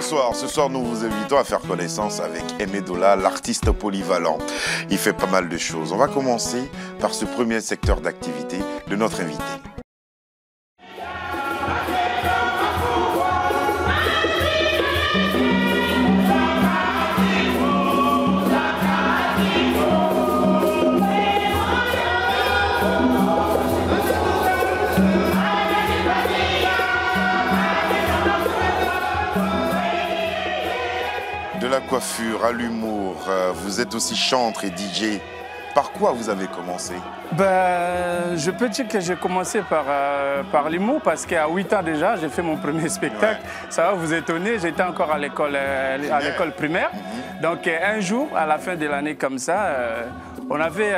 bonsoir. Ce soir, nous vous invitons à faire connaissance avec Aimé Dola, l'artiste polyvalent. Il fait pas mal de choses. On va commencer par ce premier secteur d'activité de notre invité. De la coiffure à l'humour, vous êtes aussi chanteur et DJ. Par quoi vous avez commencé? Je peux dire que j'ai commencé par l'humour parce qu'à 8 ans déjà, j'ai fait mon premier spectacle. Ouais. Ça va vous étonner, j'étais encore à l'école primaire. Donc un jour, à la fin de l'année comme ça, on avait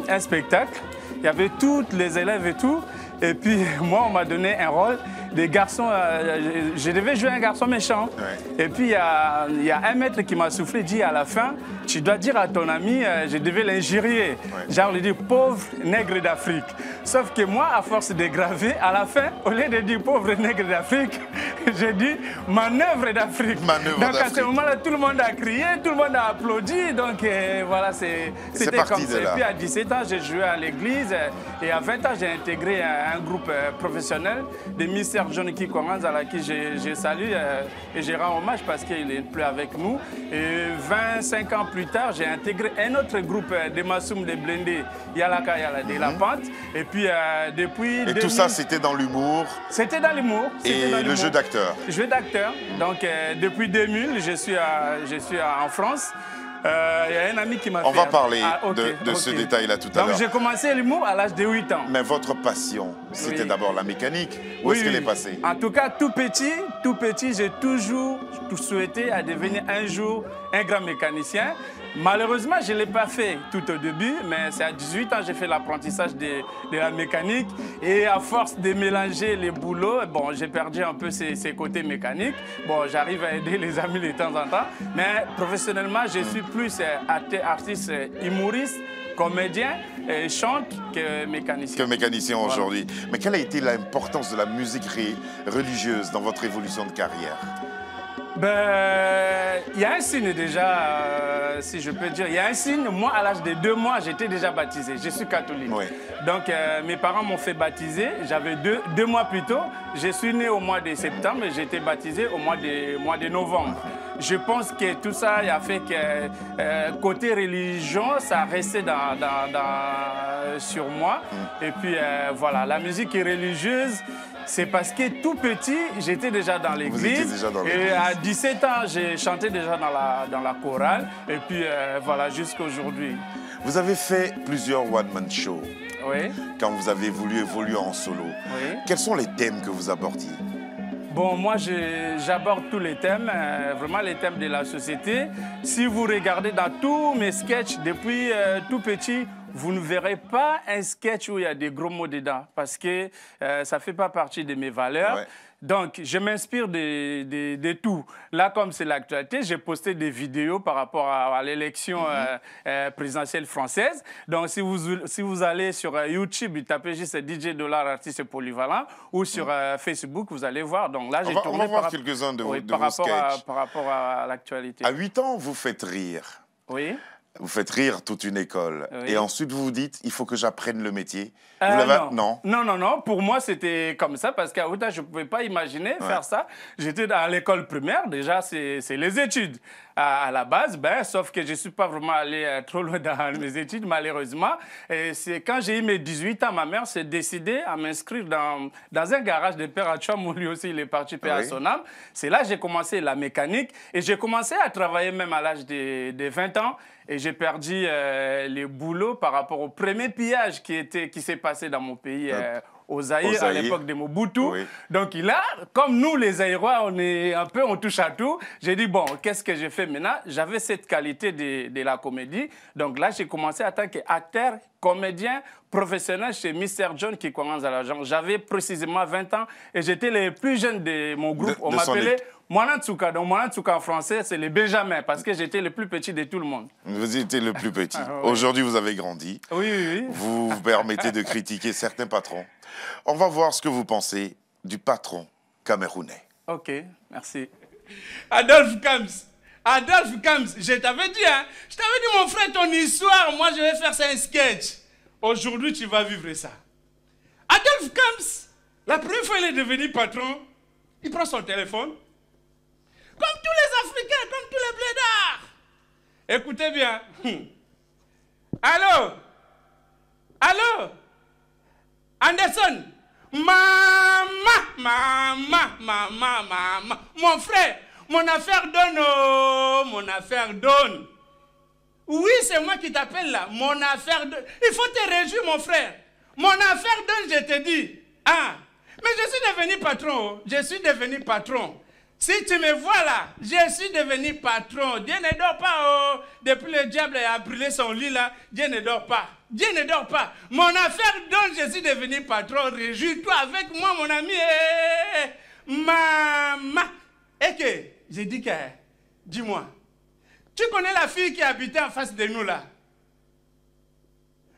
un spectacle. Il y avait tous les élèves et tout. Et puis moi, on m'a donné un rôle des garçons. Je devais jouer un garçon méchant. Ouais. Et puis il y a un maître qui m'a soufflé, dit à la fin, tu dois dire à ton ami, je devais l'injurier. Ouais. Genre lui dire pauvre nègre d'Afrique. Sauf que moi, à force de graver, à la fin, au lieu de dire pauvre nègre d'Afrique, j'ai dit manœuvre d'Afrique. Donc à ce moment-là, tout le monde a crié, tout le monde a applaudi. Donc voilà, c'était comme ça. Et puis à 17 ans, j'ai joué à l'église. Et à 20 ans, j'ai intégré un groupe professionnel de Mr. John Kikoranz, à qui je salue et je rends hommage parce qu'il n'est plus avec nous. Et 25 ans plus tard, j'ai intégré un autre groupe de Massoum de Blendé, Yalaka Yala de La Pente. Et puis depuis... Et 2000, tout ça, c'était dans l'humour? C'était dans l'humour. Et le jeu d'acteur? Jeu d'acteur. Donc depuis 2000, je suis en France. Il y a un ami qui m'a fait... On va parler de ce détail-là tout à l'heure. Donc j'ai commencé l'humour à l'âge de 8 ans. Mais votre passion, c'était d'abord la mécanique. Où est-ce qu'elle est passée? En tout cas, tout petit, j'ai toujours souhaité à devenir un jour un grand mécanicien. Malheureusement, je ne l'ai pas fait tout au début, mais c'est à 18 ans que j'ai fait l'apprentissage de la mécanique. Et à force de mélanger les boulots, bon, j'ai perdu un peu ces côtés mécaniques. Bon, j'arrive à aider les amis de temps en temps. Mais professionnellement, je suis plus artiste humoriste, comédien, et chante que mécanicien. Que mécanicien aujourd'hui. Mais quelle a été l'importance de la musique religieuse dans votre évolution de carrière? Il y a un signe déjà, si je peux dire. Il y a un signe. Moi, à l'âge de 2 mois, j'étais déjà baptisé. Je suis catholique. Oui. Donc, mes parents m'ont fait baptiser. J'avais 2 mois plus tôt. Je suis né au mois de septembre et j'ai été baptisé au mois de novembre. Je pense que tout ça a fait que côté religion, ça restait sur moi. Et puis, voilà, la musique religieuse, c'est parce que tout petit, j'étais déjà dans l'église. Et à 17 ans, j'ai chanté déjà dans la chorale. Et puis voilà, jusqu'à aujourd'hui. Vous avez fait plusieurs one-man shows. Oui. Quand vous avez voulu évoluer en solo. Oui. Quels sont les thèmes que vous abordiez? Bon, moi, j'aborde tous les thèmes, vraiment les thèmes de la société. Si vous regardez dans tous mes sketchs, depuis tout petit, vous ne verrez pas un sketch où il y a des gros mots dedans, parce que ça ne fait pas partie de mes valeurs. Ouais. Donc, je m'inspire de tout. Là, comme c'est l'actualité, j'ai posté des vidéos par rapport à l'élection présidentielle française. Donc, si vous allez sur YouTube, vous tapez juste DJ Dola, artiste polyvalent, ou sur Facebook, vous allez voir. Donc là, j'ai tourné on va voir quelques-uns de vos sketchs. Par rapport à l'actualité. À 8 ans, vous faites rire. Oui. Vous faites rire toute une école. Oui. Et ensuite, vous vous dites, il faut que j'apprenne le métier. Non. Non. Pour moi, c'était comme ça parce qu'à Outa, je ne pouvais pas imaginer faire ça. J'étais à l'école primaire. Déjà, c'est les études à la base. Sauf que je ne suis pas vraiment allé trop loin dans mes études, malheureusement. Et c'est quand j'ai eu mes 18 ans, ma mère s'est décidée à m'inscrire dans un garage de père à Tcham, lui aussi, il est parti père à son âme. C'est là que j'ai commencé la mécanique. Et j'ai commencé à travailler même à l'âge de 20 ans. Et j'ai perdu les boulots par rapport au premier pillage qui s'est passé dans mon pays, au Zaïre, à l'époque de Mobutu. Oui. Donc là, comme nous, les Zaïrois, on touche à tout. J'ai dit, bon, qu'est-ce que j'ai fait maintenant? J'avais cette qualité de la comédie. Donc là, j'ai commencé en tant qu'acteur, comédien, professionnel chez Mr. John qui commence à l'argent. J'avais précisément 20 ans et j'étais le plus jeune de mon groupe. On m'appelait Mwanantsuka. Donc Mwanantsuka en français, c'est les Benjamins parce que j'étais le plus petit de tout le monde. Vous étiez le plus petit. Aujourd'hui, vous avez grandi. Oui. Vous vous permettez de critiquer certains patrons. On va voir ce que vous pensez du patron camerounais. Ok, merci. Adolphe Kams. Adolphe Kams, je t'avais dit, hein. Je t'avais dit, mon frère, ton histoire, moi, je vais faire ça un sketch. Aujourd'hui, tu vas vivre ça. Adolphe Kams, la première fois il est devenu patron, il prend son téléphone. Comme tous les Africains, comme tous les blédards. Écoutez bien. Allô? Allô? Anderson? Maman. Mon frère, mon affaire donne, oh, mon affaire donne. Oui, c'est moi qui t'appelle là. Mon affaire donne. Il faut te réjouir, mon frère. Mon affaire donne, je te dis. Ah, mais je suis devenu patron. Je suis devenu patron. Si tu me vois là, je suis devenu patron. Dieu ne dort pas. Oh. Depuis le diable a brûlé son lit là, Dieu ne dort pas. Dieu ne dort pas. Mon affaire donne, je suis devenu patron. Réjouis-toi avec moi, mon ami. Maman. Et que, j'ai dit que, dis-moi, tu connais la fille qui habitait en face de nous là?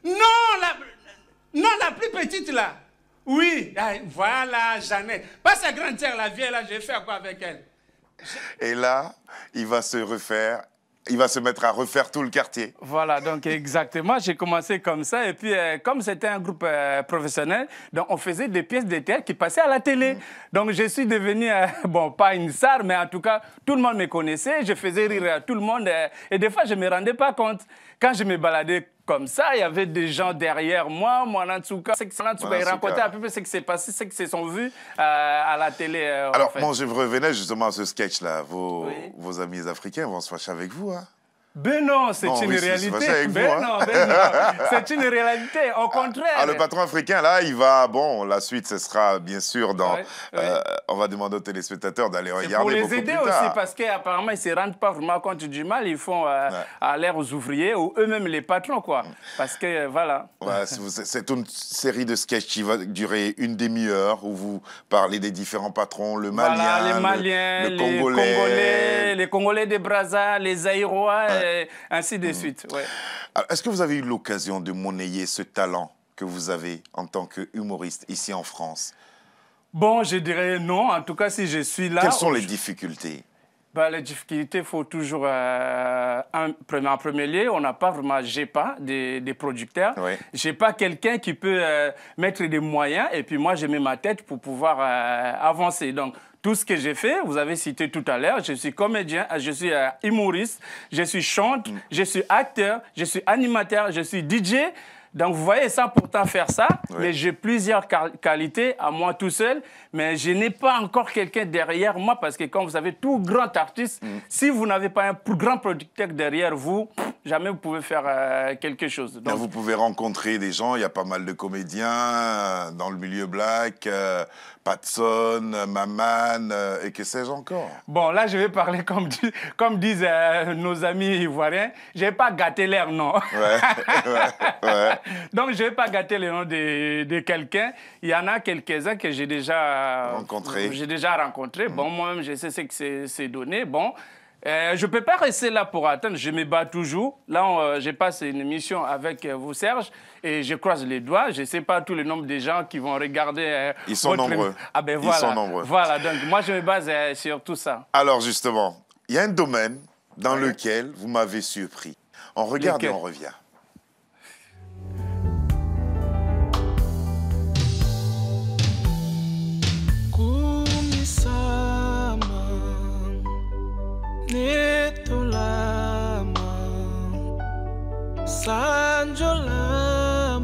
Non, la plus petite là. Oui, voilà, Jeannette. Pas sa grande sœur, la vieille là, j'ai fait quoi avec elle? Et là, il va se mettre à refaire tout le quartier. Voilà, donc exactement, j'ai commencé comme ça. Et puis, comme c'était un groupe professionnel, donc on faisait des pièces de théâtre qui passaient à la télé. Donc, je suis devenu, bon, pas une star, mais en tout cas, tout le monde me connaissait. Je faisais rire tout le monde. Et des fois, je ne me rendais pas compte. Quand je me baladais comme ça, il y avait des gens derrière moi, Mwanatsuka, il racontait un peu ce qui s'est passé, ce qu'ils se sont vus à la télé. Alors, moi, je revenais justement à ce sketch-là. Vos amis africains vont se fâcher avec vous, hein? Ben non, c'est une réalité. Ben non, c'est une réalité. Au contraire. Ah, le patron africain, là, il va... Bon, la suite, ce sera bien sûr dans... on va demander aux téléspectateurs d'aller regarder beaucoup plus tard. Pour les aider aussi, parce qu'apparemment, ils ne se rendent pas vraiment compte du mal. Ils font à l'air aux ouvriers ou eux-mêmes les patrons, quoi. Parce que, voilà. Ouais, c'est une série de sketchs qui va durer une demi-heure où vous parlez des différents patrons, le Malien, voilà, les Maliens, les Congolais des Brazza, les Zaïrois... Et ainsi de suite. Ouais. Est-ce que vous avez eu l'occasion de monnayer ce talent que vous avez en tant qu'humoriste ici en France? Bon, je dirais non. En tout cas, si je suis là... Quelles sont les difficultés? Les difficultés, il faut toujours, en premier lieu, on n'a pas vraiment, j'ai pas des producteurs. Oui. J'ai pas quelqu'un qui peut mettre des moyens et puis moi, je mets ma tête pour pouvoir avancer. Donc, tout ce que j'ai fait, vous avez cité tout à l'heure, je suis comédien, je suis humoriste, je suis chanteur, je suis acteur, je suis animateur, je suis DJ. Donc, vous voyez, sans pourtant faire ça, mais j'ai plusieurs qualités à moi tout seul, mais je n'ai pas encore quelqu'un derrière moi parce que, comme vous savez, tout grand artiste, si vous n'avez pas un grand producteur derrière vous, jamais vous pouvez faire quelque chose. Donc, vous pouvez rencontrer des gens, il y a pas mal de comédiens dans le milieu black, Patson, Maman, et que sais-je encore. Bon, là, je vais parler comme disent nos amis ivoiriens, je ne vais pas gâter l'air, non. Ouais. Donc, je ne vais pas gâter le nom de quelqu'un. Il y en a quelques-uns que j'ai déjà rencontrés. Bon, moi-même, je sais ce que c'est donné. Bon, je ne peux pas rester là pour attendre. Je me bats toujours. Là, je passe une émission avec vous, Serge, et je croise les doigts. Je ne sais pas tout le nombre de gens qui vont regarder. Ils sont nombreux. Ah ben voilà. Ils sont nombreux. Voilà, donc moi, je me base sur tout ça. Alors, justement, il y a un domaine dans lequel vous m'avez surpris. On regarde et on revient. Sanjolama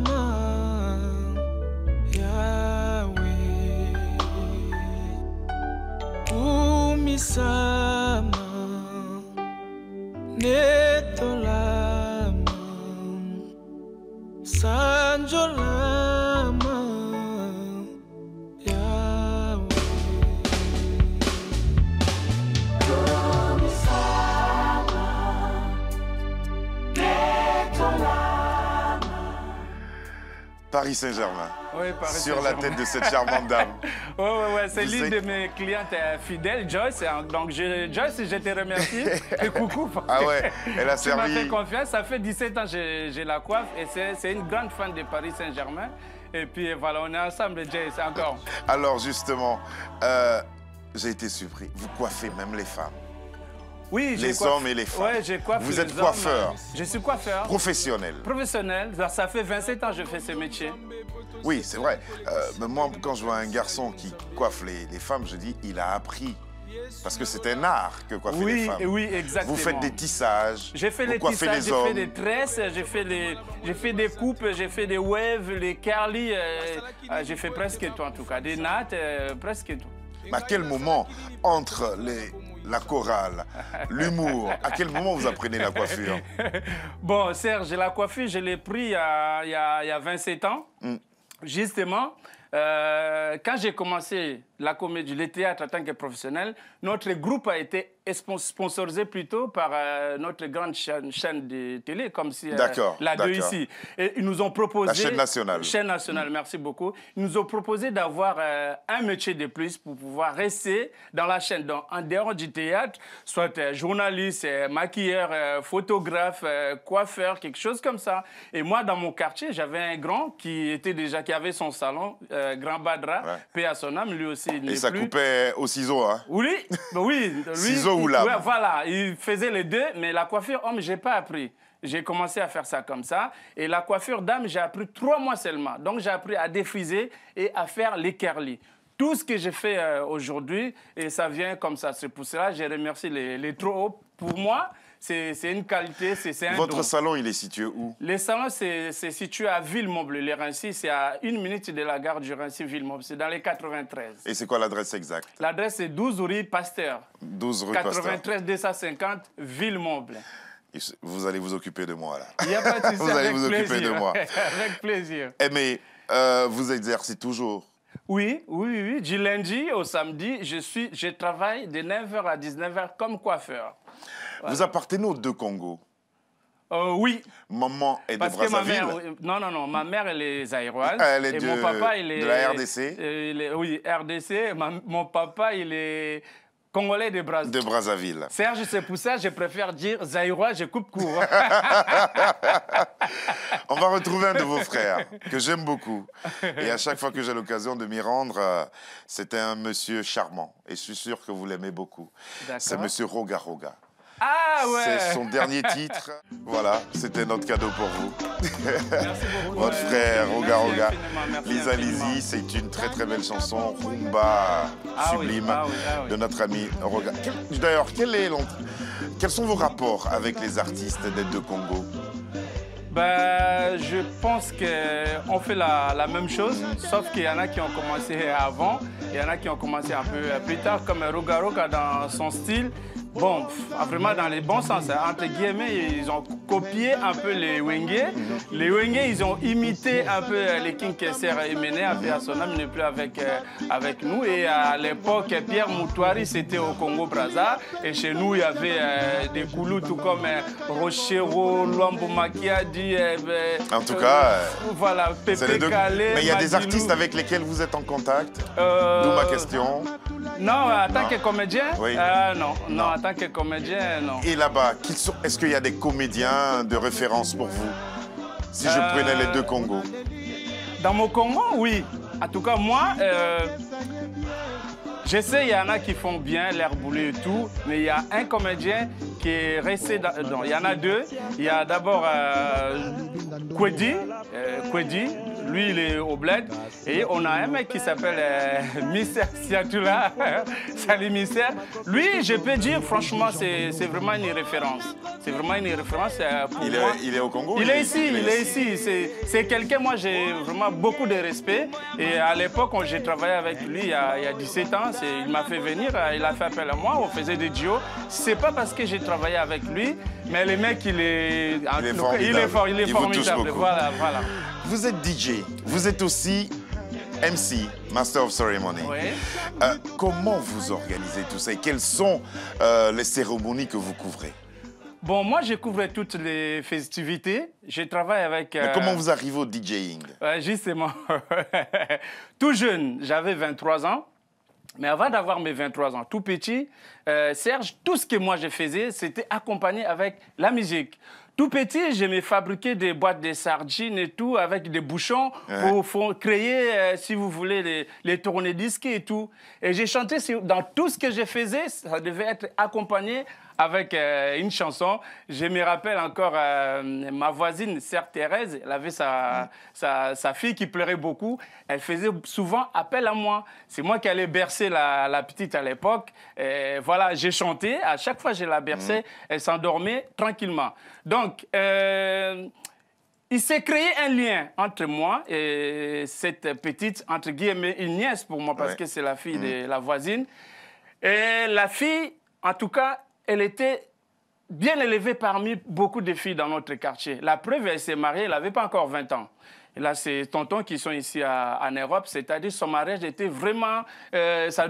Yahweh Umisama Netolama Sanjolama Paris Saint-Germain, Oui, Paris sur la tête de cette charmante dame. Oui, c'est l'une de mes clientes fidèles, Joyce. Donc, Joyce, je te remercie. Et coucou. Ah ouais, elle a servi. Tu m'as fait confiance. Ça fait 17 ans que je la coiffe. Et c'est une grande fan de Paris Saint-Germain. Et puis voilà, on est ensemble, Joyce, encore. Alors justement, J'ai été surpris. Vous coiffez même les femmes. Oui, les hommes et les femmes. Ouais, je coiffe Vous les êtes hommes. coiffeur. Je suis coiffeur. Professionnel. Professionnel. Ça fait 27 ans que je fais ce métier. Oui, c'est vrai. Mais moi, quand je vois un garçon qui coiffe les femmes, je dis, il a appris. Parce que c'est un art que coiffer les femmes. Oui, exactement. Vous faites des tissages. J'ai fait les tissages, j'ai fait des tresses, j'ai fait des coupes, j'ai fait des waves, les curly. J'ai fait presque tout en tout cas. Des nattes, presque tout. Mais à quel moment, entre la chorale, l'humour, à quel moment vous apprenez la coiffure? Bon, Serge, la coiffure, je l'ai pris il y a 27 ans. Justement, quand j'ai commencé la comédie, le théâtre en tant que professionnel, notre groupe a été sponsorisé plutôt par notre grande chaîne de télé, comme si la 2 ici. Et ils nous ont proposé... La chaîne nationale. Chaîne nationale, merci beaucoup. Ils nous ont proposé d'avoir un métier de plus pour pouvoir rester dans la chaîne. Donc, en dehors du théâtre, soit journaliste, maquilleur, photographe, coiffeur, quelque chose comme ça. Et moi, dans mon quartier, j'avais un grand qui avait son salon, Grand Badra, paix à son âme, lui aussi. Et ça coupait au ciseau, hein? Oui, oui. Ciseaux ou lame? Ouais, voilà, il faisait les deux, mais la coiffure homme, je n'ai pas appris. J'ai commencé à faire ça comme ça. Et la coiffure dame, j'ai appris 3 mois seulement. Donc, j'ai appris à défriser et à faire les curly. Tout ce que j'ai fait aujourd'hui, et ça vient comme ça. C'est pour cela que je remercie les trop hauts. Pour moi, c'est une qualité, c'est un Votre don. salon, il est situé où? Le salon, c'est situé à Villemomble, les Rancy. C'est à 1 minute de la gare du Rancy-Villemomble. C'est dans les 93. Et c'est quoi l'adresse exacte? L'adresse, c'est 12 rue Pasteur. 12 rue Pasteur. 93 250, Villemomble. Vous allez vous occuper de moi, là. Il n'y a pas de souci. Vous allez vous occuper de moi. Avec plaisir. Mais vous exercez toujours? Oui. Du lundi au samedi, je travaille de 9h à 19h comme coiffeur. Voilà. Vous appartenez aux 2 Congos? Oui. Maman est de Brazzaville? Non. Ma mère, elle est zaïroise. Elle est et mon papa, il est... de la RDC? Oui, RDC. Mon papa, il est... Congolais de Brazzaville. De Brazzaville. Serge, c'est pour ça que je préfère dire zaïrois, je coupe court. On va retrouver un de vos frères que j'aime beaucoup. Et à chaque fois que j'ai l'occasion de m'y rendre, c'était un monsieur charmant. Et je suis sûr que vous l'aimez beaucoup. C'est monsieur Roga Roga. Ah ouais. C'est son dernier titre. Voilà, c'était notre cadeau pour vous. Merci beaucoup. Votre frère, Roga Roga. Lisa infiniment. Lizzy, c'est une très très belle chanson, rumba sublime de notre ami Roga. D'ailleurs, quels sont vos rapports avec les artistes des 2 Congos? Ben, je pense qu'on fait la même chose, sauf qu'il y en a qui ont commencé avant, il y en a qui ont commencé un peu plus tard, comme Roga Roga dans son style. Bon, vraiment dans les bons sens, hein. Entre guillemets, ils ont copié un peu les Wenge. Les Wenge, ils ont imité un peu les King Kesser Emene, à son âme, il n'est plus avec nous. Et à l'époque, Pierre Moutouari, c'était au Congo-Brazza. Et chez nous, il y avait des Koulous, tout comme Rochero, Luambo Makiadi. En tout cas, voilà, Pépé Calais. Mais il y a des artistes avec lesquels vous êtes en contact? D'où ma question. Non, en tant que comédien, oui. non, en tant que comédien, non. Et là-bas, est-ce qu'il y a des comédiens de référence pour vous? Si je prenais les 2 Congos. Dans mon Congo, oui. En tout cas, moi, je sais, il y en a qui font bien l'air boulé et tout, mais il y a un comédien qui est resté dans... Non, il y en a 2. Il y a d'abord Kwedi. Lui, il est au bled. Et on a un mec qui s'appelle Mister Siatula. Salut Mister. Lui, je peux dire, franchement, c'est vraiment une référence. C'est vraiment une référence pour moi. Il est au Congo? Il est ici. C'est quelqu'un, moi, j'ai vraiment beaucoup de respect. Et à l'époque, quand j'ai travaillé avec lui, il y a 17 ans, il m'a fait venir, il a fait appel à moi, on faisait des duos. C'est pas parce que j'ai travaillé avec lui, mais le mec, il est formidable. Voilà. Vous êtes DJ, vous êtes aussi MC, Master of Ceremony. Oui. Comment vous organisez tout ça et quelles sont les cérémonies que vous couvrez? Bon, moi, je couvre toutes les festivités. Je travaille avec... Mais comment vous arrivez au DJing? Justement. Tout jeune, j'avais 23 ans. Mais avant d'avoir mes 23 ans, tout petit, Serge, tout ce que moi je faisais, c'était accompagné avec la musique. tout petit, j'aimais fabriquer des boîtes de sardines et tout, avec des bouchons pour créer, si vous voulez, les tourne-disques et tout. Et j'ai chanté dans tout ce que je faisais, ça devait être accompagné avec une chanson. Je me rappelle encore ma voisine, Sœur Thérèse, elle avait sa fille qui pleurait beaucoup. Elle faisait souvent appel à moi. C'est moi qui allais bercer la petite à l'époque. Voilà, j'ai chanté. À chaque fois que je la berçais, elle s'endormait tranquillement. Donc, il s'est créé un lien entre moi et cette petite, entre guillemets, une nièce pour moi, parce que c'est la fille de la voisine. Et la fille, en tout cas, elle était bien élevée parmi beaucoup de filles dans notre quartier. La preuve, elle s'est mariée, elle n'avait pas encore 20 ans. Et là, c'est tontons qui sont ici en Europe, c'est-à-dire son mariage était vraiment...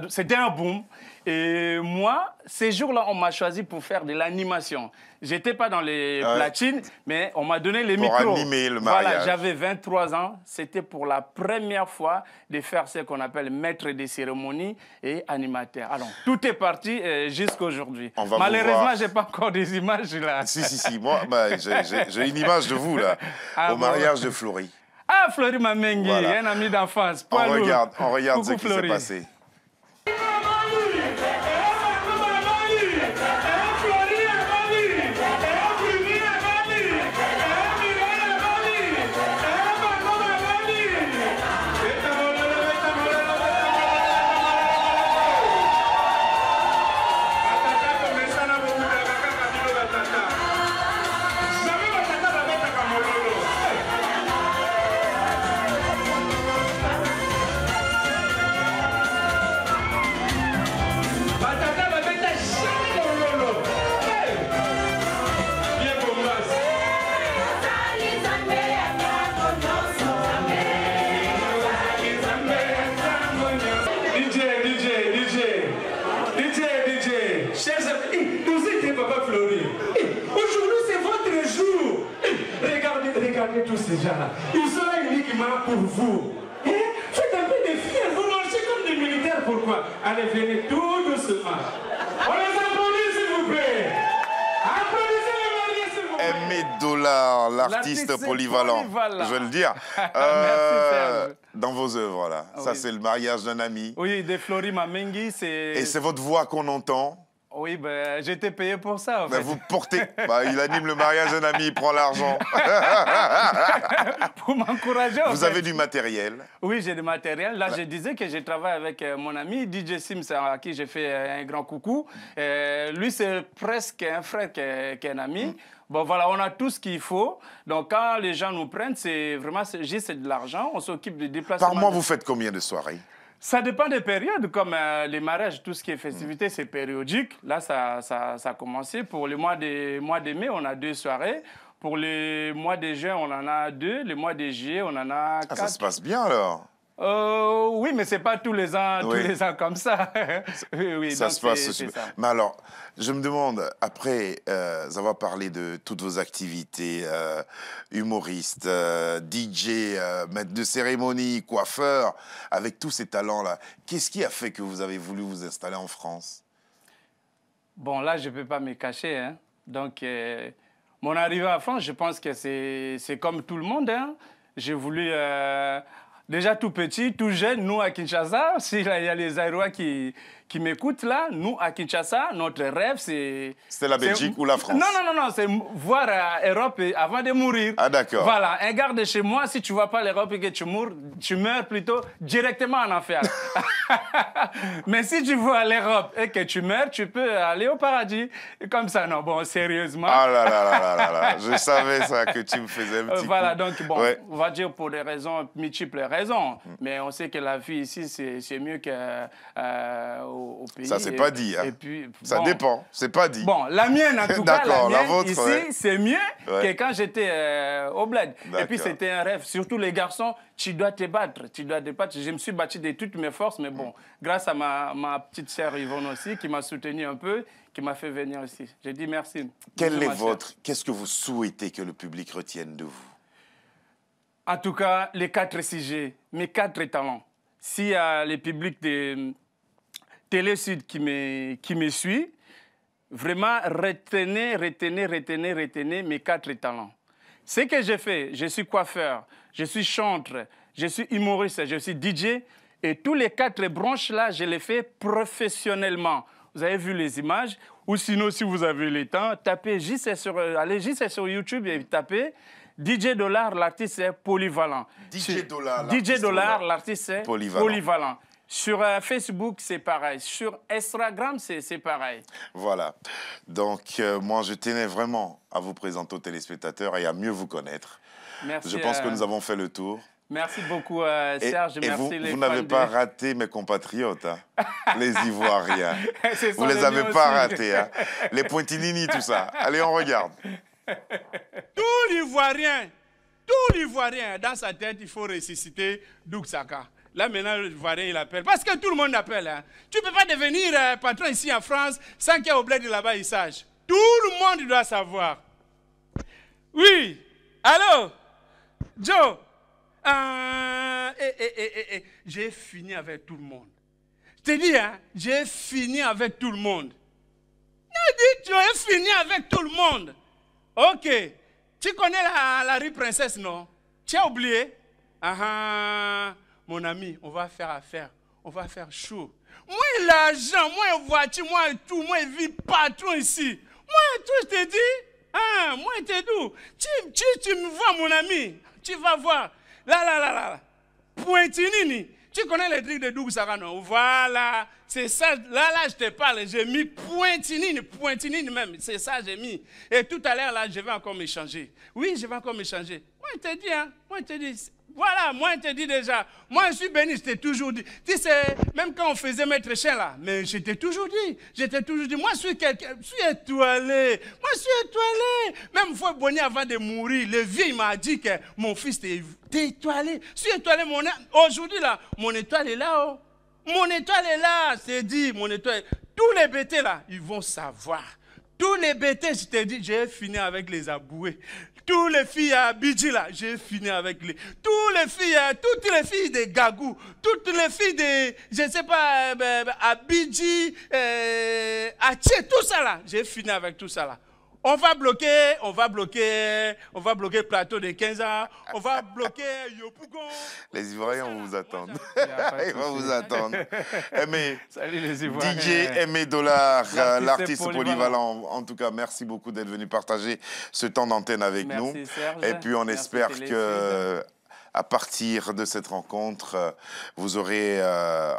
c'était un boom. Et moi, ces jours-là, on m'a choisi pour faire de l'animation. Je n'étais pas dans les platines, mais on m'a donné les micros. Pour animer le mariage. Voilà, j'avais 23 ans. C'était pour la première fois de faire ce qu'on appelle maître des cérémonies et animateur. Alors, tout est parti jusqu'à aujourd'hui. Malheureusement, je n'ai pas encore des images là. Si. Moi, j'ai une image de vous là, au mariage de Florie. Ah, Florie Mamengi, un ami d'enfance. On regarde ce qui s'est passé. Regardez tous ces gens-là. Ils sont là uniquement pour vous. Faites un peu de fiers. Vous marchez comme des militaires. Pourquoi? Allez, venez tout doucement. On les applaudit, s'il vous plaît. Applaudissez les mariés, s'il vous plaît. Aimé Dollar, l'artiste polyvalent. Je vais le dire. Merci, dans vos œuvres, là. Ça, c'est le mariage d'un ami. Oui, de Florie Mamengi. Et c'est votre voix qu'on entend. Oui, ben, j'ai été payé pour ça, en fait. Vous portez... il anime le mariage d'un ami, il prend l'argent. Pour m'encourager, Vous avez du matériel? Oui, j'ai du matériel. Là, je disais que je travaille avec mon ami DJ Sims, à qui j'ai fait un grand coucou. Lui, c'est presque un frère qu'un ami. Bon, voilà, on a tout ce qu'il faut. Donc, quand les gens nous prennent, c'est vraiment c'est de l'argent. On s'occupe des déplacements. Par mois, vous faites combien de soirées? Ça dépend des périodes, comme les mariages, tout ce qui est festivité, c'est périodique. Là, ça a commencé. Pour le mois de mai, on a 2 soirées. Pour le mois de juin, on en a 2. Le mois de juillet, on en a 4. Ça se passe bien, alors? Oui, mais ce n'est pas tous les ans comme ça. Oui, ça se passe super. Mais alors, je me demande, après avoir parlé de toutes vos activités, humoriste, DJ, maître de cérémonie, coiffeur, avec tous ces talents-là, qu'est-ce qui a fait que vous avez voulu vous installer en France? Bon, là, je ne peux pas me cacher. Hein. Donc, mon arrivée en France, je pense que c'est comme tout le monde. Hein. J'ai voulu... Déjà tout petit, tout jeune, nous à Kinshasa, s'il y a les Aïrois qui m'écoutent là, nous à Kinshasa, notre rêve c'est... C'était la Belgique ou la France? Non, c'est voir l'Europe avant de mourir. Ah d'accord. Voilà, un gars de chez moi, si tu ne vois pas l'Europe et que tu meurs plutôt directement en enfer. Mais si tu vois l'Europe et que tu meurs, tu peux aller au paradis. Comme ça, non, bon, sérieusement. Ah là, je savais ça, que tu me faisais un petit voilà, coup. donc bon, on va dire pour des raisons, multiples raisons. Mais on sait que la vie ici, c'est mieux qu'au pays. Ça, c'est pas dit. Hein. Et puis, ça dépend, c'est pas dit. Bon, la mienne, en tout cas, la vôtre, ici, c'est mieux que quand j'étais au bled. Et puis, c'était un rêve. Surtout les garçons, tu dois te battre. Je me suis battu de toutes mes forces, mais bon, grâce à ma petite sœur Yvonne aussi, qui m'a soutenu un peu, qui m'a fait venir ici. J'ai dit merci. Qu'est-ce que vous souhaitez que le public retienne de vous? En tout cas, les 4 sujets, mes 4 talents. S'il y a le public de Télé Sud qui me suit, vraiment retenez mes 4 talents. Ce que j'ai fait, je suis coiffeur, je suis chanteur, je suis humoriste, je suis DJ. Et tous les 4 branches-là, je les fais professionnellement. Vous avez vu les images. Ou sinon, si vous avez le temps, allez juste sur YouTube et tapez DJ Dollar, l'artiste est polyvalent. DJ Dollar, l'artiste est polyvalent. Sur Facebook, c'est pareil. Sur Instagram, c'est pareil. Voilà. Donc, moi, je tenais vraiment à vous présenter aux téléspectateurs et à mieux vous connaître. Merci. Je pense que nous avons fait le tour. Merci beaucoup, Serge. Et vous n'avez pas raté mes compatriotes, hein, les Ivoiriens. Vous ne les avez pas ratés. Hein. Les Pointinini, tout ça. Allez, on regarde. Tout l'Ivoirien, dans sa tête, il faut ressusciter Douksaka. Là, maintenant, l'Ivoirien, il appelle. Parce que tout le monde appelle. Hein. Tu ne peux pas devenir patron ici en France sans qu'il y ait au bled de là-bas, il sache. Tout le monde doit savoir. Oui. Allô? Joe? J'ai fini avec tout le monde. Je te dis, hein, j'ai fini avec tout le monde. Tu as fini avec tout le monde. Ok. Tu connais la rue Princesse, non? Tu as oublié? Mon ami, on va faire affaire. On va faire chaud. Moi, l'argent, moi, voiture, moi, tout, moi, vie patron ici. Moi, tout, je te dis. Moi, je te dis. Tu me vois, mon ami. Tu vas voir. Là. Pointinini. Tu connais les trucs de Douksaka, non? Voilà. C'est ça. Là, je te parle. J'ai mis Pointinini même. C'est ça, j'ai mis. Et tout à l'heure, là, je vais encore m'échanger. Oui, je vais encore m'échanger. Moi, je te dis, hein. Moi, je te dis. Voilà, moi, je te dis déjà. Moi, je suis béni, je t'ai toujours dit. Tu sais, même quand on faisait maître chien, là, mais je t'ai toujours dit. Moi, je suis quelqu'un, je suis étoilé. Même une fois, Bonnie, avant de mourir, le vieux, il m'a dit que mon fils, t'es étoilé. Je suis étoilé, aujourd'hui, là, mon étoile est là, oh. Mon étoile est là, c'est dit, mon étoile. Tous les bêtés, là, ils vont savoir. Tous les bêtés, je t'ai dit, j'ai fini avec les aboués. Toutes les filles à Bidji, là, j'ai fini avec les... toutes les filles de Gagou, toutes les filles de, je ne sais pas, à Bidji, à Tché, tout ça là, j'ai fini avec tout ça là. On va bloquer le plateau de 15 ans, on va bloquer Yopougon. Les Ivoiriens vont vous attendre. Ils vont vous attendre. Salut les Ivoiriens. DJ Aimé Dollar, l'artiste polyvalent. En tout cas, merci beaucoup d'être venu partager ce temps d'antenne avec nous. Serge. Et puis on espère que à partir de cette rencontre, vous aurez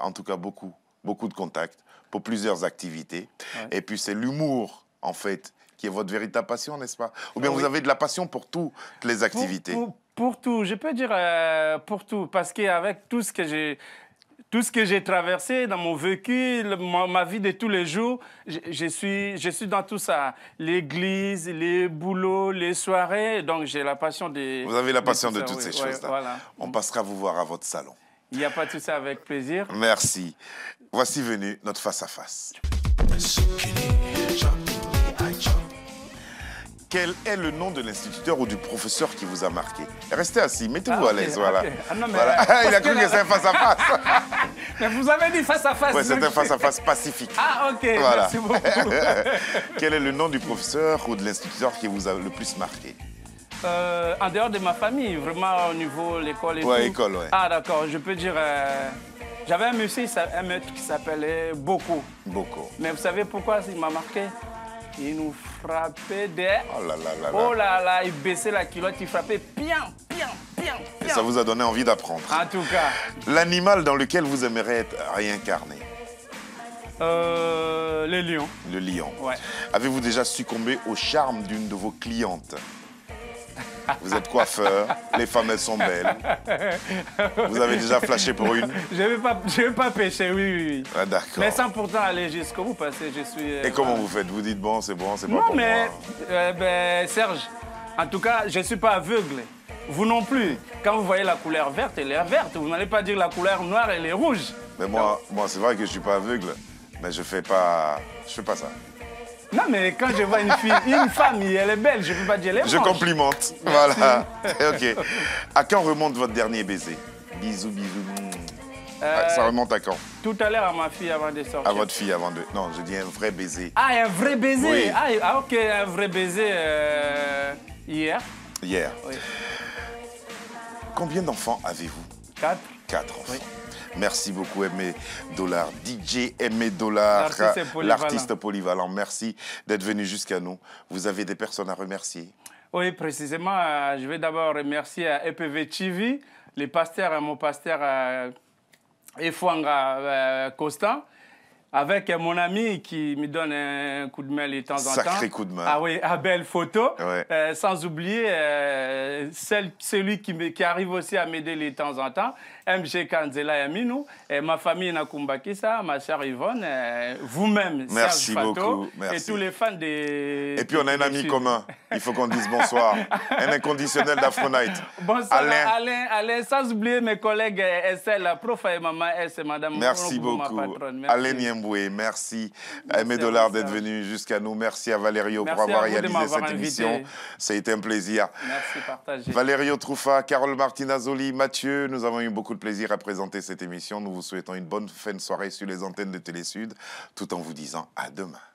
en tout cas beaucoup de contacts pour plusieurs activités. Ouais. Et puis c'est l'humour, en fait, qui est votre véritable passion, n'est-ce pas? Ou bien vous avez de la passion pour toutes les activités? Pour tout, je peux dire pour tout, parce qu'avec tout ce que j'ai traversé dans mon vécu, ma vie de tous les jours, je suis dans tout ça. L'église, les boulots, les soirées, donc j'ai la passion de... Vous avez la passion de toutes ces choses-là. Voilà. On passera vous voir à votre salon. Il n'y a pas de souci, avec plaisir. Merci. Voici venu notre face-à-face. Quel est le nom de l'instituteur ou du professeur qui vous a marqué? Restez assis, mettez-vous à l'aise, voilà. Okay. Non, mais voilà. Il a cru que c'est un face-à-face. Mais vous avez dit face-à-face. Oui, c'est un face-à-face pacifique. Ok, voilà. Merci beaucoup. Quel est le nom du professeur ou de l'instituteur qui vous a le plus marqué? En dehors de ma famille, vraiment au niveau de l'école et tout. École, ouais. D'accord, je peux dire... J'avais un monsieur, un maître qui s'appelait Boko. Boko. Mais vous savez pourquoi il m'a marqué? Il nous frappait Oh là là, il baissait la culotte, il frappait bien. Et ça vous a donné envie d'apprendre. En tout cas. L'animal dans lequel vous aimeriez être réincarné? Le lion. Le lion. Ouais. Avez-vous déjà succombé au charme d'une de vos clientes? Vous êtes coiffeur, les femmes elles sont belles. Vous avez déjà flashé pour une? Je ne vais pas pêcher, oui. Ah, d'accord. Mais sans pourtant aller jusqu'au bout parce que je suis... Et comment vous faites? Vous dites bon, c'est pas pour moi. Non, mais Serge, en tout cas, je ne suis pas aveugle. Vous non plus. Quand vous voyez la couleur verte, elle est verte. Vous n'allez pas dire la couleur noire, elle est rouge. Mais moi c'est vrai que je ne suis pas aveugle, mais je fais pas ça. Non, mais quand je vois une femme, elle est belle, je ne peux pas dire elle est Je complimente. Voilà. Ok. À quand remonte votre dernier baiser? Bisous. Ça remonte à quand? Tout à l'heure à ma fille avant de sortir. À votre fille avant de... Non, je dis un vrai baiser. Ah, un vrai baiser. Oui. Ah, ok, un vrai baiser hier. Hier. Oui. Combien d'enfants avez-vous? 4. 4 enfants. Oui. Merci beaucoup, Aimé Dollar. DJ Aimé Dollar, l'artiste polyvalent. Merci d'être venu jusqu'à nous. Vous avez des personnes à remercier? Oui, précisément. Je vais d'abord remercier EPV TV, les pasteurs, mon pasteur Efouanga Constant, avec mon ami qui me donne un coup de main de temps en temps. Sacré coup de main. Ah oui, à belle photo. Ouais. Sans oublier celui qui arrive aussi à m'aider de temps en temps, MG Kanzela Yaminou, et ma famille Nakumbakisa, ma chère Yvonne, vous-même, merci Serge beaucoup. Fato, Merci. et tous les fans des... Et puis on a un ami commun, il faut qu'on dise bonsoir. Un inconditionnel d'Afronite. Bonsoir Alain, sans oublier mes collègues Estelle, la prof et maman S et madame. Merci beaucoup. Ma patronne. Merci. Alain Niemboué, merci à Aimé Dollar d'être venu jusqu'à nous. Merci à Valerio pour avoir réalisé cette émission. Ça a été un plaisir. Merci, partagez. Valerio Troufa, Carole Martinazoli, Mathieu, nous avons eu beaucoup de plaisir à présenter cette émission. Nous vous souhaitons une bonne fin de soirée sur les antennes de Télé Sud, tout en vous disant à demain.